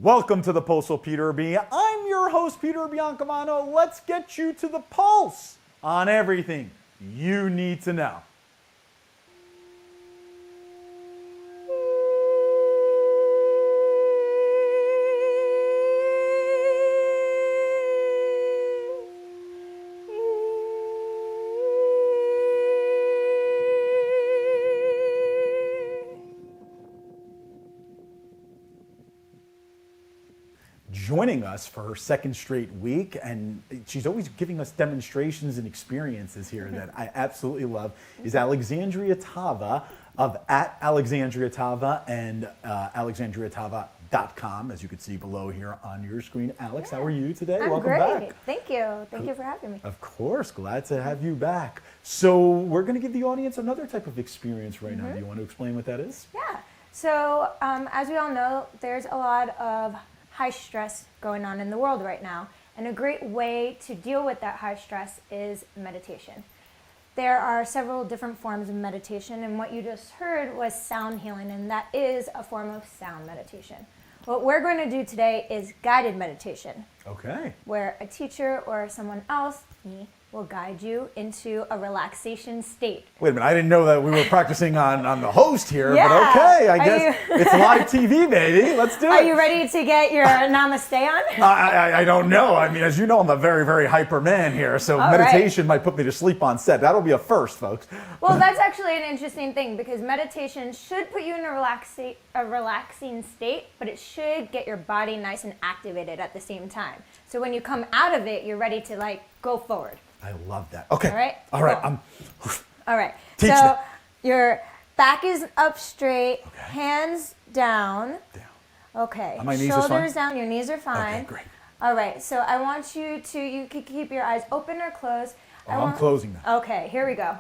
Welcome to the Pulse with Peter B. I'm your host, Peter Biancamano. Let's get you to the pulse on everything you need to know. Joining us for her second straight week, and she's always giving us demonstrations and experiences here that I absolutely love, is Alexandria Tava of @AlexandriaTava and alexandriatava.com, as you can see below here on your screen. Alex, how are you today? I'm Welcome great. back. Thank you. Thank you for having me. Of course, glad to have you back. So we're going to give the audience another type of experience right now. Do you want to explain what that is? Yeah. So as we all know, there's a lot of high stress going on in the world right now. And a great way to deal with that high stress is meditation. There are several different forms of meditation, and what you just heard was sound healing, and that is a form of sound meditation. What we're going to do today is guided meditation, Okay. where a teacher or someone else, me, will guide you into a relaxation state. Wait a minute, I didn't know that we were practicing on the host here, Yeah. but okay, I Are guess it's live TV, baby. Let's do it. Are you ready to get your namaste on? I don't know. I mean, as you know, I'm a very, very hyper man here, so All meditation might put me to sleep on set. That'll be a first, folks. Well, that's actually an interesting thing because meditation should put you in a relaxing state, but it should get your body nice and activated at the same time. So when you come out of it, you're ready to go forward. I love that. Okay. All right? All right. Cool. All right. Teach so me. your back is up straight, hands down. Okay. Are my knees are Shoulders fine? down, your knees are fine. Okay, great. All right. So I want you can keep your eyes open or closed. I'm closing them. Okay, here we go.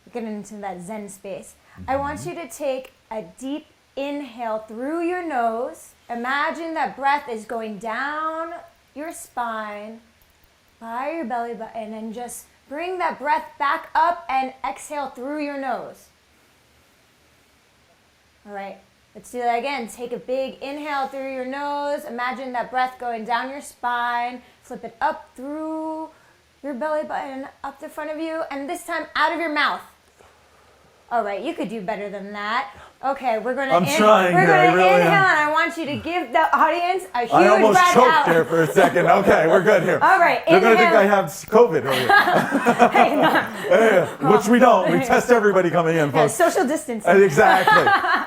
We're getting into that Zen space. I want you to take a deep inhale through your nose. Imagine that breath is going down your spine, by your belly button, and just bring that breath back up and exhale through your nose. All right, let's do that again. Take a big inhale through your nose. Imagine that breath going down your spine. Flip it up through your belly button, up the front of you, and this time out of your mouth. All right, you could do better than that. Okay, we're going to trying here, I really inhale, am. and I want you to give the audience a huge I almost breath choked out. there for a second. Okay, we're good here. All right, They're going to think inhale. I have COVID earlier. Which we don't. We test everybody coming in, Yeah, folks. social distancing. Exactly.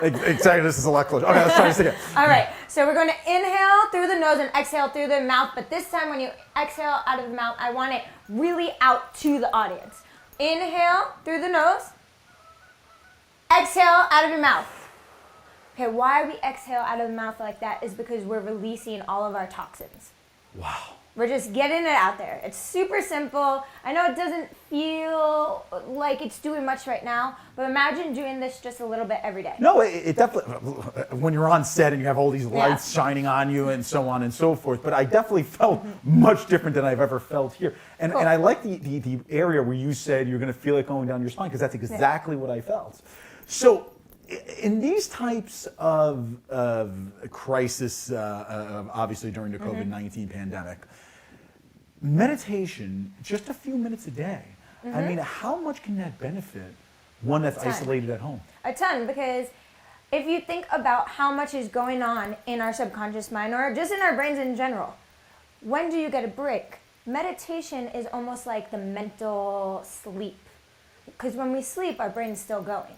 Exactly. This is a lot closer. Okay, let's try this again. All right, so we're going to inhale through the nose and exhale through the mouth, but this time when you exhale out of the mouth, I want it really out to the audience. Inhale through the nose. Exhale out of your mouth. Okay, why we exhale out of the mouth like that is because we're releasing all of our toxins. Wow. We're just getting it out there. It's super simple. I know it doesn't feel like it's doing much right now, but imagine doing this just a little bit every day. No, it definitely, when you're on set and you have all these lights shining on you and so on and so forth, but I definitely felt much different than I've ever felt here. And I like the area where you said you're going to feel it going down your spine, because that's exactly what I felt. So in these types of crisis, obviously during the COVID-19 pandemic, meditation, just a few minutes a day, I mean, how much can that benefit one that's isolated at home? A ton, because if you think about how much is going on in our subconscious mind or just in our brains in general, when do you get a break? Meditation is almost like the mental sleep, because when we sleep, our brain's still going.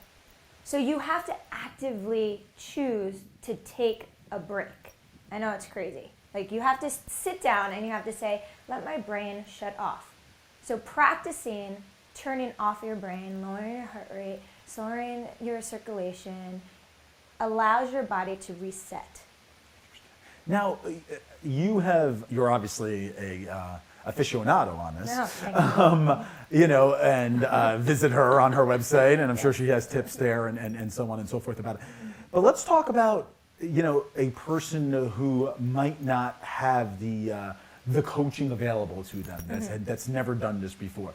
So you have to actively choose to take a break. I know it's crazy. You have to sit down and you have to say, let my brain shut off. So practicing turning off your brain, lowering your heart rate, slowing your circulation, allows your body to reset. Now, you're obviously a aficionado on this. No, thank you. And visit her on her website, and I'm sure she has tips there and so on and so forth about it. But let's talk about, a person who might not have the the coaching available to them that's never done this before.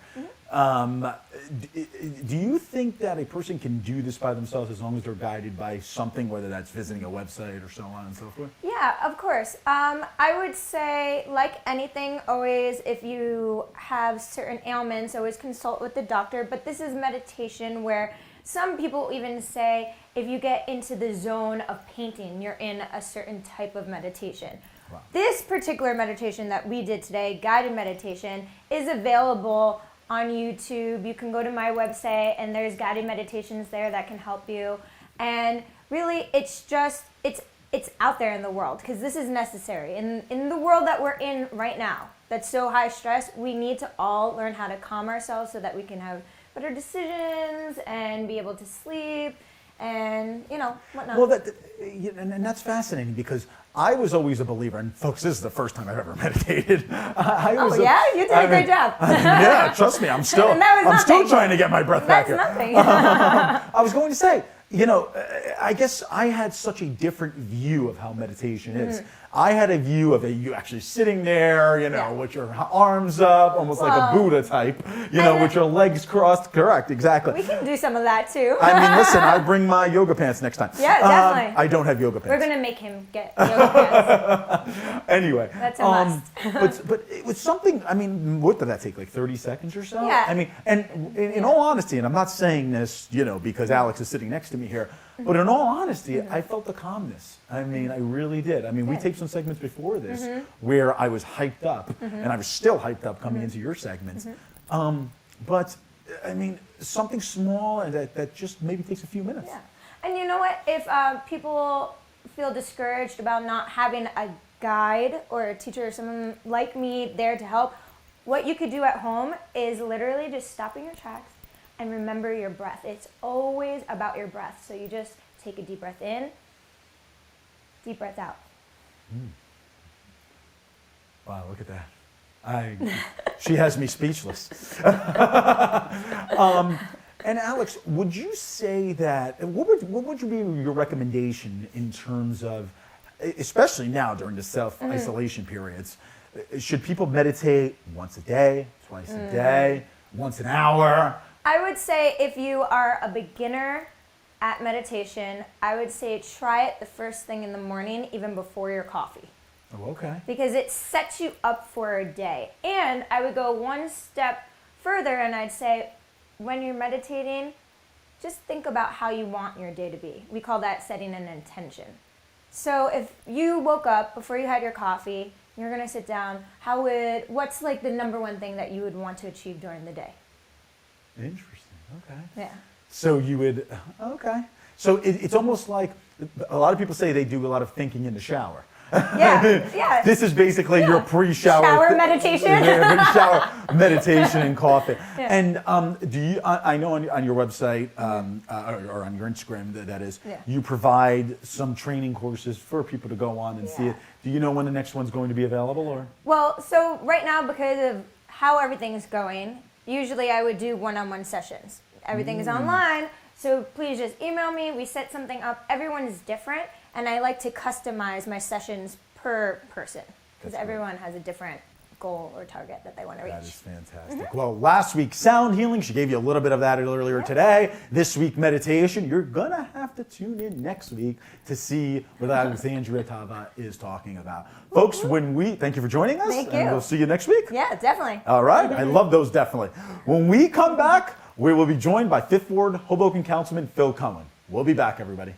Do you think that a person can do this by themselves as long as they're guided by something, whether that's visiting a website or so on and so forth? Yeah, of course. I would say, like anything, always, if you have certain ailments, always consult with the doctor. But this is meditation where some people even say if you get into the zone of painting, you're in a certain type of meditation. Wow. This particular meditation that we did today, guided meditation, is available on YouTube. You can go to my website and there's guided meditations there that can help you. And really, it's out there in the world because this is necessary. In the world that we're in right now, that's so high stress, we need to all learn how to calm ourselves so that we can have better decisions and be able to sleep and, whatnot. Well, and that's fascinating because I was always a believer, and folks, this is the first time I've ever meditated. You did a great job. Yeah, trust me, I'm still trying to get my breath back here. That's nothing. I was going to say, I guess I had such a different view of how meditation is. I had a view of you actually sitting there, with your arms up, almost like a Buddha type, with your legs crossed. Correct, exactly. We can do some of that too. I mean, listen, I'll bring my yoga pants next time. Yeah, definitely. I don't have yoga pants. We're going to make him get yoga pants. Anyway. That's a must. but it was something, I mean, what did that take, like 30 seconds or so? Yeah. I mean, and in all honesty, and I'm not saying this, because Alex is sitting next to me here, but in all honesty, I felt the calmness. I mean, I really did. I mean, we taped some segments before this where I was hyped up, and I was still hyped up coming into your segments. But, I mean, something small and that just maybe takes a few minutes. Yeah. And you know what? If people feel discouraged about not having a guide or a teacher or someone like me there to help, what you could do at home is literally just stop in your tracks and remember your breath. It's always about your breath. So you just take a deep breath in, deep breath out. Wow, look at that. She has me speechless. And Alex, would you say that, what would be your recommendation in terms of, especially now during the self-isolation periods, should people meditate once a day, twice a day, once an hour? I would say if you are a beginner at meditation, I would say try it the first thing in the morning, even before your coffee. Oh, okay. Because it sets you up for a day. And I would go one step further and I'd say, when you're meditating, just think about how you want your day to be. We call that setting an intention. So if you woke up before you had your coffee, you're gonna sit down, what's like the number one thing that you would want to achieve during the day? Interesting, okay. Yeah. So you would, okay. So it's almost like, a lot of people say they do a lot of thinking in the shower. Yeah. This is basically your pre-shower shower meditation. Shower meditation and coffee. Yeah. And do you? I know on your website or on your Instagram that is, Yeah. you provide some training courses for people to go on and see it. Do you know when the next one's going to be available, or? Well, so right now, because of how everything is going, usually I would do one-on-one sessions. Everything is online, so please just email me. We set something up. Everyone is different, and I like to customize my sessions per person because everyone has a different goal or target that they want to reach. That is fantastic. Well, last week, sound healing. She gave you a little bit of that earlier today. This week, meditation. You're going to have to tune in next week to see what Alexandria Tava is talking about. Folks, thank you for joining us. Thank you. And we'll see you next week. Yeah, definitely. All right. I love those, definitely. When we come back, we will be joined by 5th Ward Hoboken Councilman Phil Cohen. We'll be back, everybody.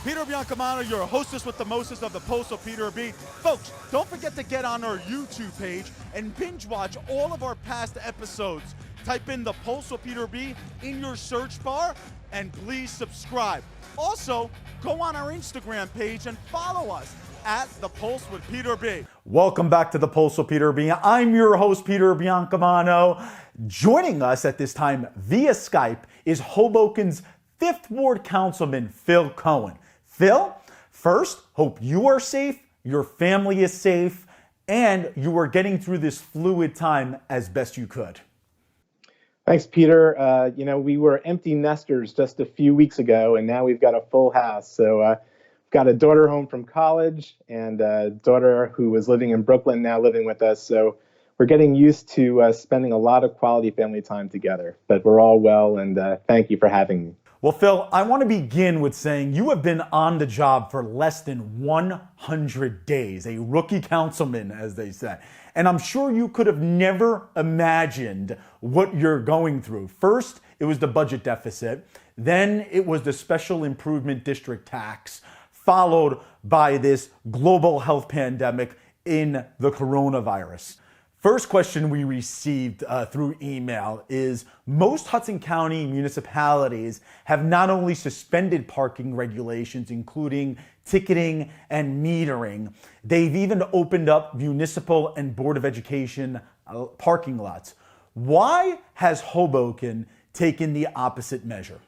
Peter Biancamano, your hostess with the mostest of the Postal Peter B. Folks, don't forget to get on our YouTube page and binge watch all of our past episodes. Type in the Postal Peter B in your search bar and please subscribe. Also, go on our Instagram page and follow us at The Pulse with Peter B. Welcome back to The Pulse with Peter B. I'm your host, Peter Biancamano. Joining us at this time via Skype is Hoboken's 5th Ward Councilman Phil Cohen. Phil, first, hope you are safe, your family is safe, and you are getting through this fluid time as best you could. Thanks, Peter. We were empty nesters just a few weeks ago, and now we've got a full house. So got a daughter home from college and a daughter who was living in Brooklyn now living with us. So we're getting used to spending a lot of quality family time together. But we're all well, and thank you for having me. Well, Phil, I want to begin with saying you have been on the job for less than 100 days, a rookie councilman, as they say. And I'm sure you could have never imagined what you're going through. First, it was the budget deficit. Then it was the special improvement district tax, followed by this global health pandemic in the coronavirus. First question we received through email is most Hudson County municipalities have not only suspended parking regulations, including ticketing and metering, they've even opened up municipal and Board of Education parking lots. Why has Hoboken taken the opposite measure?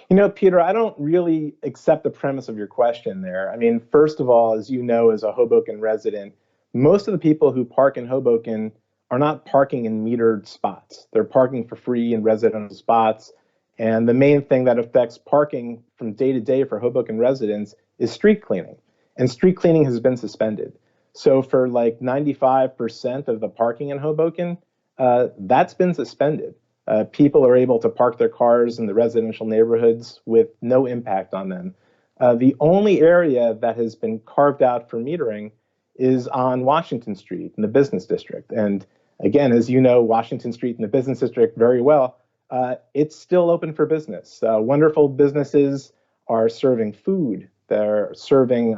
You know, Peter, I don't really accept the premise of your question there. I mean, first of all, as you know, as a Hoboken resident, most of the people who park in Hoboken are not parking in metered spots. They're parking for free in residential spots. And the main thing that affects parking from day to day for Hoboken residents is street cleaning. And street cleaning has been suspended. So for like 95% of the parking in Hoboken, that's been suspended. People are able to park their cars in the residential neighborhoods with no impact on them. The only area that has been carved out for metering is on Washington Street in the business district. And again, as you know, Washington Street in the business district very well, it's still open for business. Wonderful businesses are serving food. They're serving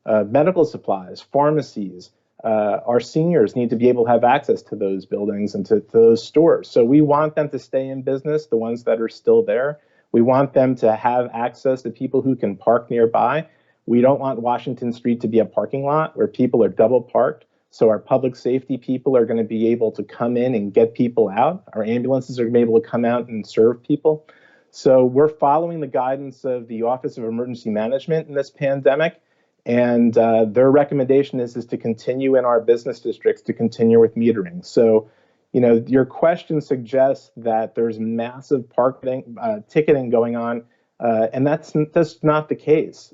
medical supplies, pharmacies. Our seniors need to be able to have access to those buildings and to those stores. So we want them to stay in business, the ones that are still there. We want them to have access to people who can park nearby. We don't want Washington Street to be a parking lot where people are double parked. So our public safety people are going to be able to come in and get people out. Our ambulances are going to be able to come out and serve people. So we're following the guidance of the Office of Emergency Management in this pandemic. And their recommendation is to continue in our business districts, to continue with metering. So, you know, your question suggests that there's massive parking, ticketing going on, and that's not the case.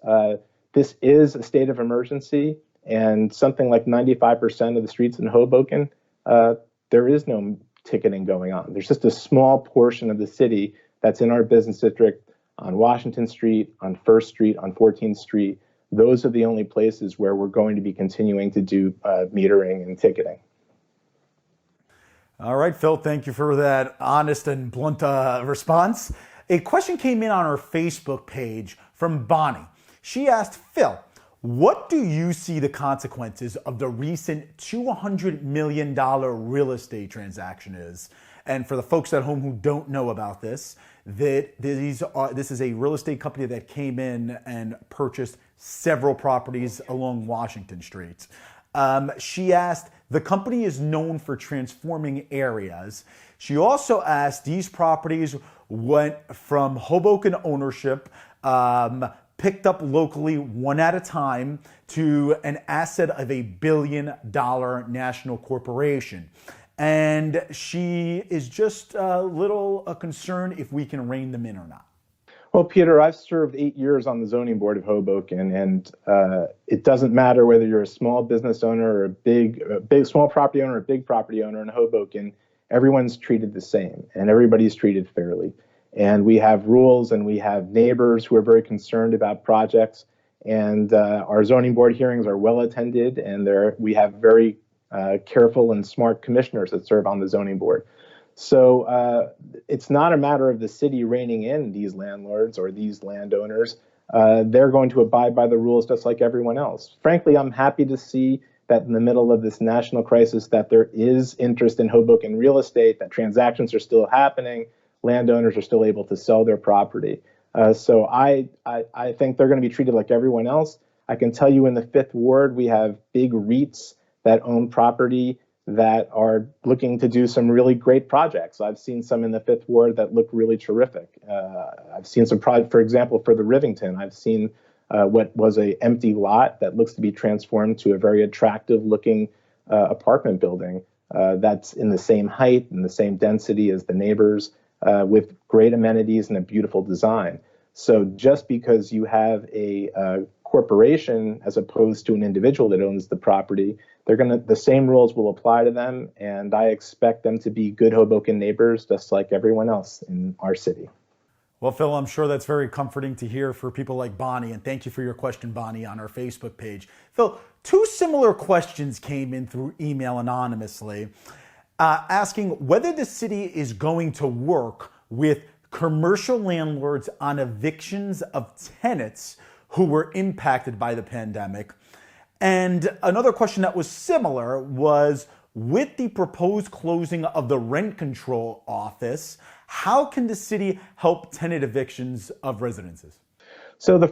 This is a state of emergency, and something like 95% of the streets in Hoboken, there is no ticketing going on. There's just a small portion of the city that's in our business district on Washington Street, on First Street, on 14th Street. Those are the only places where we're going to be continuing to do metering and ticketing. All right, Phil, thank you for that honest and blunt response. A question came in on our Facebook page from Bonnie. She asked, Phil, what do you see the consequences of the recent $200 million real estate transaction is? And for the folks at home who don't know about this, this is a real estate company that came in and purchased several properties along Washington Street. She asked, the company is known for transforming areas. She also asked, these properties went from Hoboken ownership, picked up locally one at a time, to an asset of $1 billion national corporation. And she is just a little concerned if we can rein them in or not. Well, Peter, I've served 8 years on the zoning board of Hoboken, and it doesn't matter whether you're a small business owner or a big small property owner or a big property owner in Hoboken. Everyone's treated the same, and everybody's treated fairly. And we have rules, and we have neighbors who are very concerned about projects. And our zoning board hearings are well attended, and we have very careful and smart commissioners that serve on the zoning board. So it's not a matter of the city reining in these landlords or these landowners. They're going to abide by the rules just like everyone else. Frankly, I'm happy to see that in the middle of this national crisis that there is interest in Hoboken real estate, that transactions are still happening, landowners are still able to sell their property. So I think they're going to be treated like everyone else. I can tell you in the Fifth Ward, we have big REITs that own property that are looking to do some really great projects. I've seen some in the Fifth Ward that look really terrific. I've seen some projects, for example, for the Rivington. I've seen what was an empty lot that looks to be transformed to a very attractive looking apartment building that's in the same height and the same density as the neighbors, with great amenities and a beautiful design. So just because you have a corporation as opposed to an individual that owns the property, the same rules will apply to them, and I expect them to be good Hoboken neighbors just like everyone else in our city. Well, Phil, I'm sure that's very comforting to hear for people like Bonnie, and thank you for your question, Bonnie, on our Facebook page. Phil, two similar questions came in through email anonymously, asking whether the city is going to work with commercial landlords on evictions of tenants who were impacted by the pandemic. And another question that was similar was, with the proposed closing of the rent control office, how can the city help tenant evictions of residences? So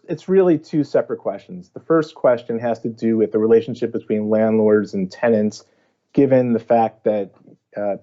it's really two separate questions. The first question has to do with the relationship between landlords and tenants, given the fact that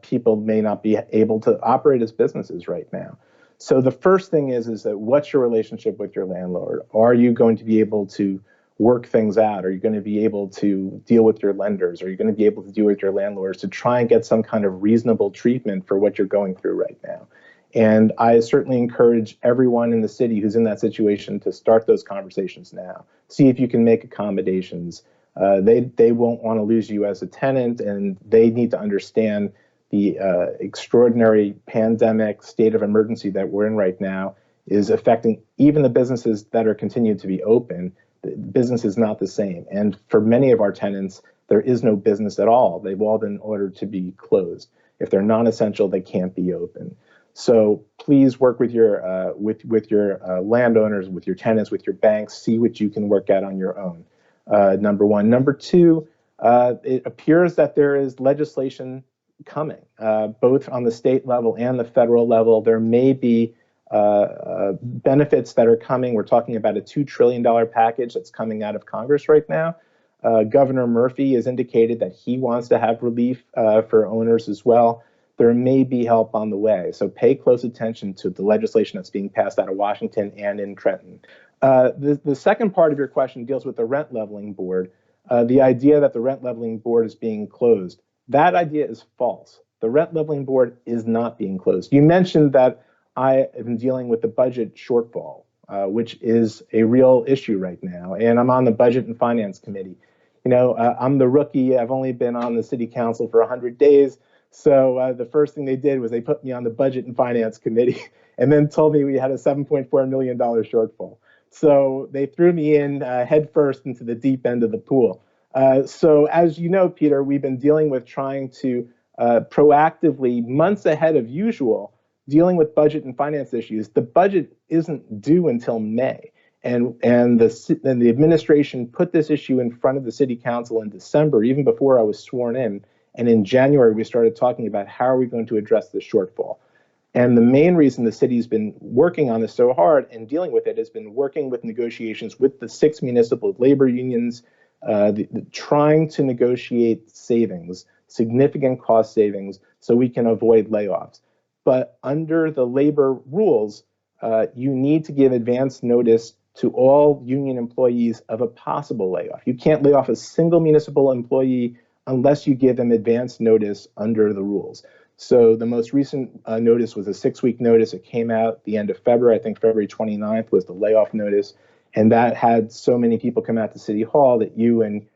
people may not be able to operate as businesses right now. So the first thing is that what's your relationship with your landlord? Are you going to be able to work things out? Are you going to be able to deal with your lenders? Are you going to be able to deal with your landlords to try and get some kind of reasonable treatment for what you're going through right now? And I certainly encourage everyone in the city who's in that situation to start those conversations now. See if you can make accommodations. They won't want to lose you as a tenant, and they need to understand the extraordinary pandemic state of emergency that we're in right now is affecting even the businesses that are continued to be open. The business is not the same. And for many of our tenants, there is no business at all. They've all been ordered to be closed. If they're non-essential, they can't be open. So please work with your landowners, with your tenants, with your banks. See what you can work out on your own. Number one. Number two, it appears that there is legislation coming, both on the state level and the federal level. There may be benefits that are coming. We're talking about a $2 trillion package that's coming out of Congress right now. Governor Murphy has indicated that he wants to have relief for owners as well. There may be help on the way. So pay close attention to the legislation that's being passed out of Washington and in Trenton. The second part of your question deals with the rent leveling board. The idea that the rent leveling board is being closed, that idea is false. The rent leveling board is not being closed. You mentioned that I am dealing with the budget shortfall, which is a real issue right now. And I'm on the Budget and Finance Committee. I'm the rookie. I've only been on the city council for 100 days. So the first thing they did was they put me on the Budget and Finance Committee and then told me we had a $7.4 million shortfall. So they threw me in head first into the deep end of the pool. So as you know, Peter, we've been dealing with trying to proactively, months ahead of usual, dealing with budget and finance issues. The budget isn't due until May. And the administration put this issue in front of the city council in December, even before I was sworn in. And in January, we started talking about how are we going to address the shortfall. And the main reason the city's been working on this so hard and dealing with it has been working with negotiations with the 6 municipal labor unions, trying to negotiate savings, significant cost savings, so we can avoid layoffs. But under the labor rules, you need to give advance notice to all union employees of a possible layoff. You can't lay off a single municipal employee unless you give them advance notice under the rules. So the most recent notice was a 6-week notice. It came out the end of February. I think February 29th was the layoff notice. And that had so many people come out to City Hall that you and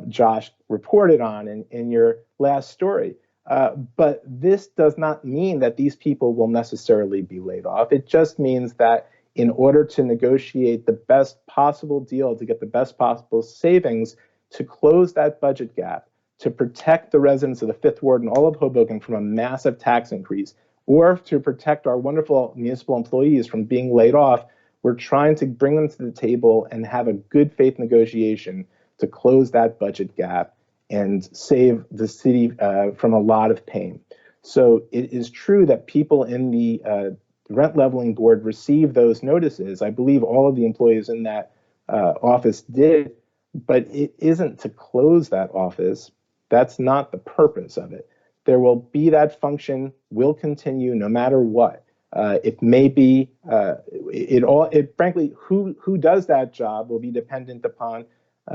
Josh reported on in your last story. But this does not mean that these people will necessarily be laid off. It just means that in order to negotiate the best possible deal, to get the best possible savings, to close that budget gap, to protect the residents of the Fifth Ward and all of Hoboken from a massive tax increase, or to protect our wonderful municipal employees from being laid off, we're trying to bring them to the table and have a good faith negotiation to close that budget gap and save the city from a lot of pain. So it is true that people in the rent leveling board received those notices. I believe all of the employees in that office did, but it isn't to close that office. That's not the purpose of it. There will be that function, will continue no matter what. It may be, frankly, who does that job will be dependent upon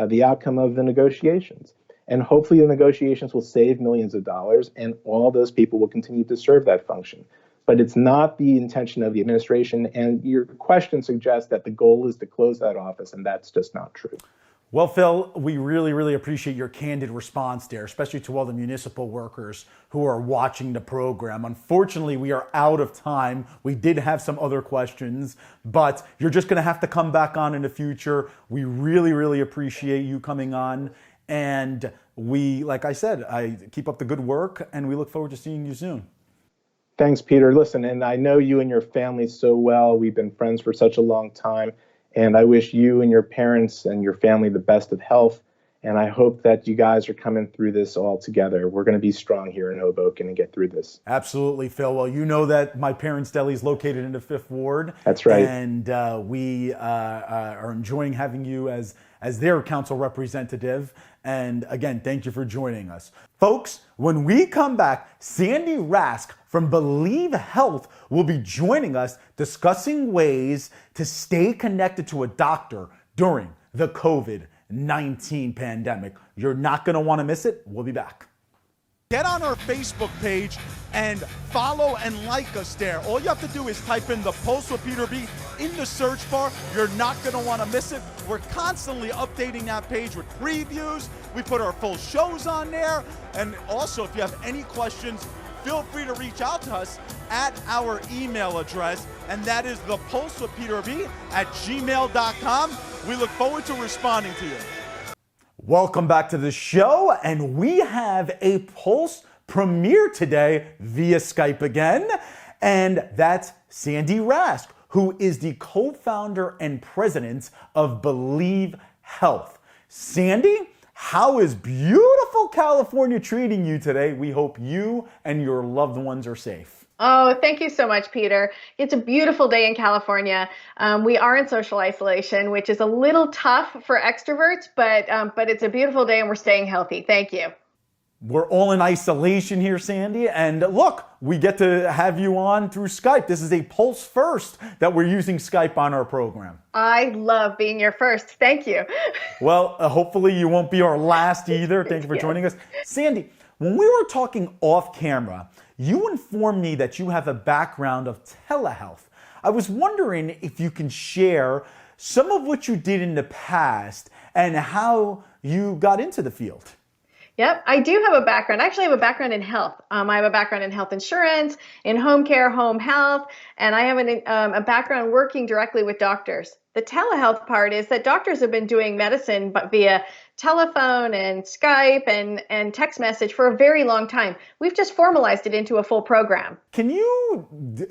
the outcome of the negotiations. And hopefully the negotiations will save millions of dollars and all those people will continue to serve that function. but it's not the intention of the administration. And your question suggests that the goal is to close that office, and that's just not true. Well, Phil, we really, really appreciate your candid response there, especially to all the municipal workers who are watching the program. Unfortunately, we are out of time. We did have some other questions, but you're just going to have to come back on in the future. We really, really appreciate you coming on. And we, like I said, I keep up the good work, and we look forward to seeing you soon. Thanks, Peter. Listen, and I know you and your family so well. We've been friends for such a long time. And I wish you and your parents and your family the best of health. And I hope that you guys are coming through this all together. We're going to be strong here in Hoboken and get through this. Absolutely, Phil. Well, you know that my parents' deli is located in the 5th Ward. That's right. And we are enjoying having you as their council representative. And again, thank you for joining us. Folks, when we come back, Sandy Rask from Believe Health will be joining us discussing ways to stay connected to a doctor during the COVID-19 pandemic. You're not going to want to miss it. We'll be back. Get on our Facebook page and follow and like us there. All you have to do is type in The Pulse with Peter B in the search bar. You're not going to want to miss it. We're constantly updating that page with previews. We put our full shows on there. And also, if you have any questions, feel free to reach out to us at our email address, and that is thepulsewithpeterb@gmail.com. We look forward to responding to you. Welcome back to the show, and we have a Pulse premiere today via Skype again, and that's Sandy Rask, who is the co-founder and president of Believe Health. Sandy, how is beautiful California treating you today? We hope you and your loved ones are safe. Oh, thank you so much, Peter. It's a beautiful day in California. We are in social isolation, which is a little tough for extroverts, but it's a beautiful day and we're staying healthy. Thank you. We're all in isolation here, Sandy, and look, we get to have you on through Skype. This is a Pulse first that we're using Skype on our program. I love being your first. Thank you. Well, hopefully you won't be our last either. Thank you for joining us. Sandy, when we were talking off camera, you informed me that you have a background of telehealth. I was wondering if you can share some of what you did in the past and how you got into the field. Yep, I do have a background. I actually have a background in health. I have a background in health insurance, in home care, home health, and I have a background working directly with doctors. The telehealth part is that doctors have been doing medicine but via telephone and Skype and text message for a very long time. We've just formalized it into a full program. Can you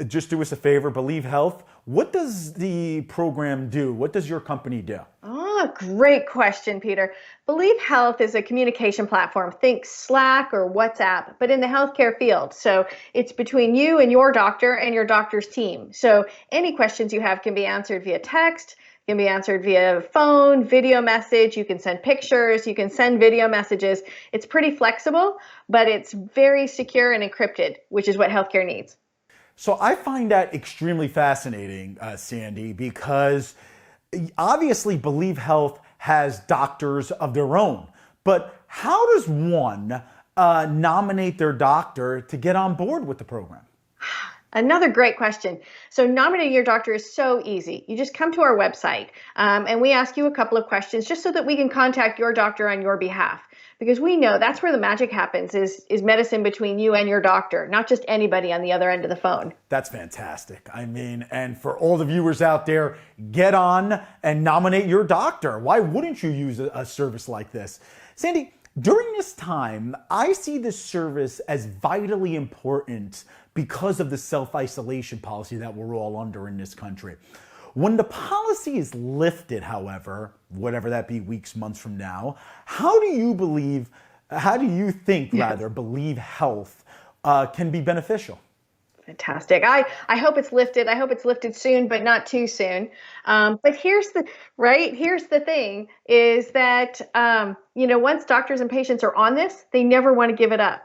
just do us a favor, Believe Health? What does the program do? What does your company do? Oh, great question, Peter. Believe Health is a communication platform. Think Slack or WhatsApp, but in the healthcare field. So it's between you and your doctor and your doctor's team. So any questions you have can be answered via text, can be answered via phone, video message. You can send pictures, you can send video messages. It's pretty flexible, but it's very secure and encrypted, which is what healthcare needs. So I find that extremely fascinating, Sandy, because obviously Believe Health has doctors of their own, but how does one nominate their doctor to get on board with the program? Another great question. So nominating your doctor is so easy. You just come to our website and we ask you a couple of questions just so that we can contact your doctor on your behalf. Because we know that's where the magic happens is medicine between you and your doctor, not just anybody on the other end of the phone. That's fantastic. I mean, and for all the viewers out there, get on and nominate your doctor. Why wouldn't you use a service like this? Sandy, during this time, I see this service as vitally important because of the self-isolation policy that we're all under in this country. When the policy is lifted, however, whatever that be, weeks, months from now, how do you think Believe Health can be beneficial? Fantastic. I hope it's lifted. I hope it's lifted soon, but not too soon. But here's the thing is that, once doctors and patients are on this, they never want to give it up.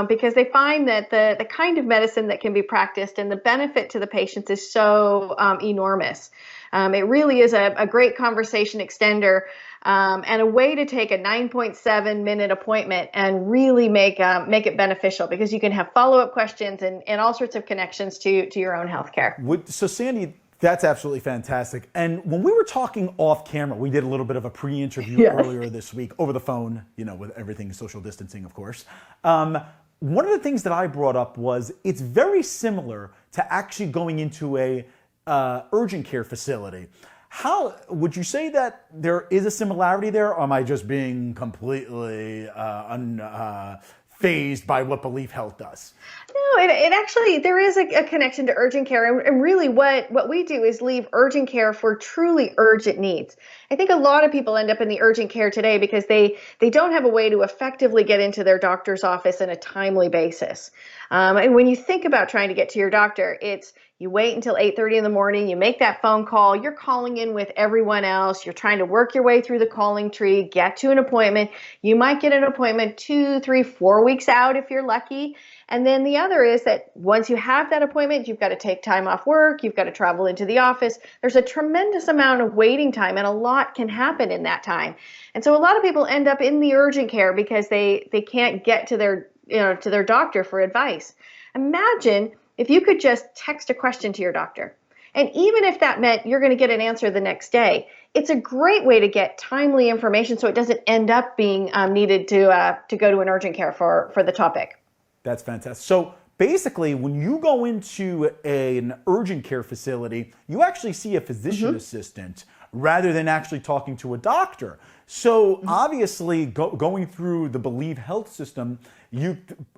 Because they find that the kind of medicine that can be practiced and the benefit to the patients is so enormous. It really is a great conversation extender and a way to take a 9.7-minute appointment and really make it beneficial, because you can have follow-up questions and all sorts of connections to your own healthcare. So Sandy, that's absolutely fantastic. And when we were talking off camera, we did a little bit of a pre-interview earlier this week over the phone, with everything social distancing, of course. One of the things that I brought up was it's very similar to actually going into a urgent care facility. How would you say that there is a similarity there, or am I just being completely unfazed by what Believe Health does? No, it actually, there is a connection to urgent care. And really what we do is leave urgent care for truly urgent needs. I think a lot of people end up in the urgent care today because they don't have a way to effectively get into their doctor's office on a timely basis. And when you think about trying to get to your doctor, it's you wait until 8:30 in the morning, you make that phone call, you're calling in with everyone else, you're trying to work your way through the calling tree, get to an appointment. You might get an appointment 2, 3, 4 weeks out if you're lucky. And then the other is that once you have that appointment, you've got to take time off work, you've got to travel into the office. There's a tremendous amount of waiting time, and a lot can happen in that time. And so a lot of people end up in the urgent care because they can't get to their doctor for advice. Imagine if you could just text a question to your doctor. And even if that meant you're going to get an answer the next day, it's a great way to get timely information so it doesn't end up being needed to go to an urgent care for the topic. That's fantastic. So basically, when you go into an urgent care facility, you actually see a physician assistant rather than actually talking to a doctor. So obviously, going through the Believe Health system,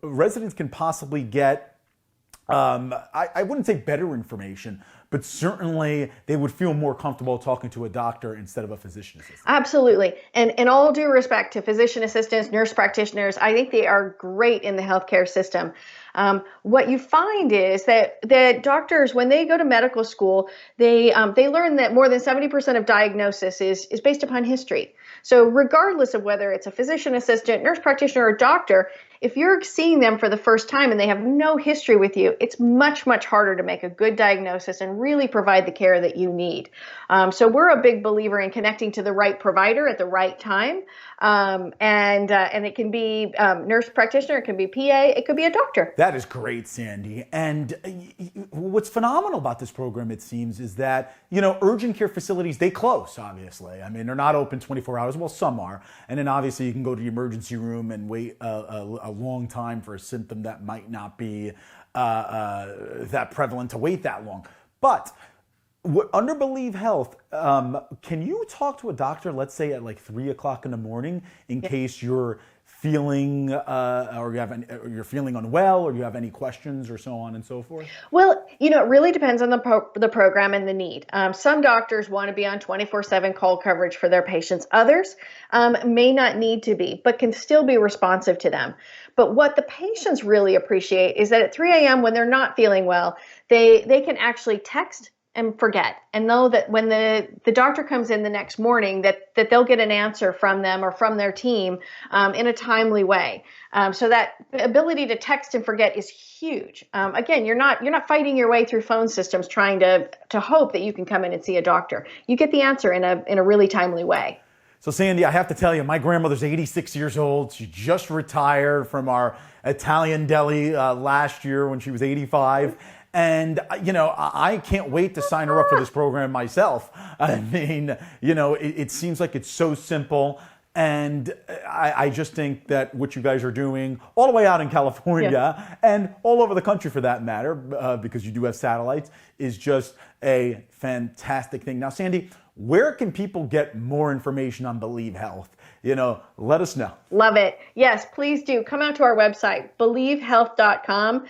residents can possibly get I wouldn't say better information, but certainly they would feel more comfortable talking to a doctor instead of a physician assistant. Absolutely. And all due respect to physician assistants, nurse practitioners, I think they are great in the healthcare system. What you find is that doctors, when they go to medical school, they learn that more than 70% of diagnosis is based upon history. So regardless of whether it's a physician assistant, nurse practitioner, or doctor, if you're seeing them for the first time and they have no history with you, it's much, much harder to make a good diagnosis and really provide the care that you need. So we're a big believer in connecting to the right provider at the right time. And it can be nurse practitioner, it can be PA, it could be a doctor. That is great, Sandy. And what's phenomenal about this program, it seems, is that, urgent care facilities, they close, obviously. I mean, they're not open 24 hours. Well, some are. And then obviously you can go to the emergency room and wait a long time for a symptom that might not be that prevalent to wait that long. But under Believe Health, can you talk to a doctor, let's say at like 3 o'clock in the morning, in case you're feeling or you're feeling unwell, or you have any questions, or so on and so forth? Well, it really depends on the program and the need. Some doctors want to be on 24/7 call coverage for their patients. Others may not need to be, but can still be responsive to them. But what the patients really appreciate is that at 3 a.m. when they're not feeling well, they can actually text and forget, and know that when the doctor comes in the next morning, that they'll get an answer from them or from their team in a timely way. So that ability to text and forget is huge. Again, you're not fighting your way through phone systems trying to hope that you can come in and see a doctor. You get the answer in a really timely way. So Sandy, I have to tell you, my grandmother's 86 years old. She just retired from our Italian deli last year when she was 85. And, I can't wait to sign her up for this program myself. I mean, it seems like it's so simple. And I just think that what you guys are doing all the way out in California and all over the country for that matter, because you do have satellites, is just a fantastic thing. Now, Sandy, where can people get more information on Believe Health? Let us know. Love it. Yes, please do. Come out to our website, believehealth.com.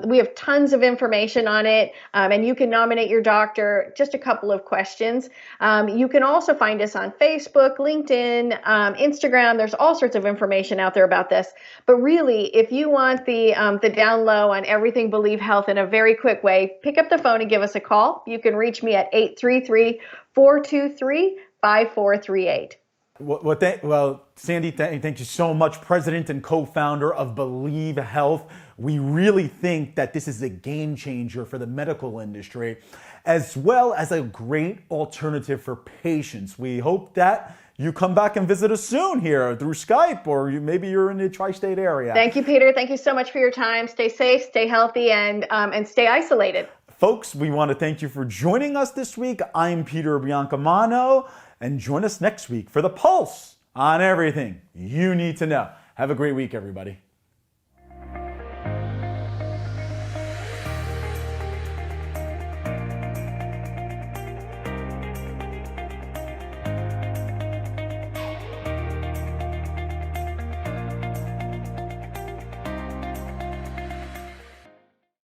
We have tons of information on it, and you can nominate your doctor. Just a couple of questions. You can also find us on Facebook, LinkedIn, Instagram. There's all sorts of information out there about this. But really, if you want the down low on everything Believe Health in a very quick way, pick up the phone and give us a call. You can reach me at 833-423-5438. Well, Sandy, thank you so much, President and co-founder of Believe Health. We really think that this is a game changer for the medical industry, as well as a great alternative for patients. We hope that you come back and visit us soon here through Skype, or maybe you're in the tri-state area. Thank you, Peter. Thank you so much for your time. Stay safe, stay healthy, and stay isolated. Folks, we want to thank you for joining us this week. I'm Peter Biancamano, and join us next week for The Pulse on everything you need to know. Have a great week, everybody.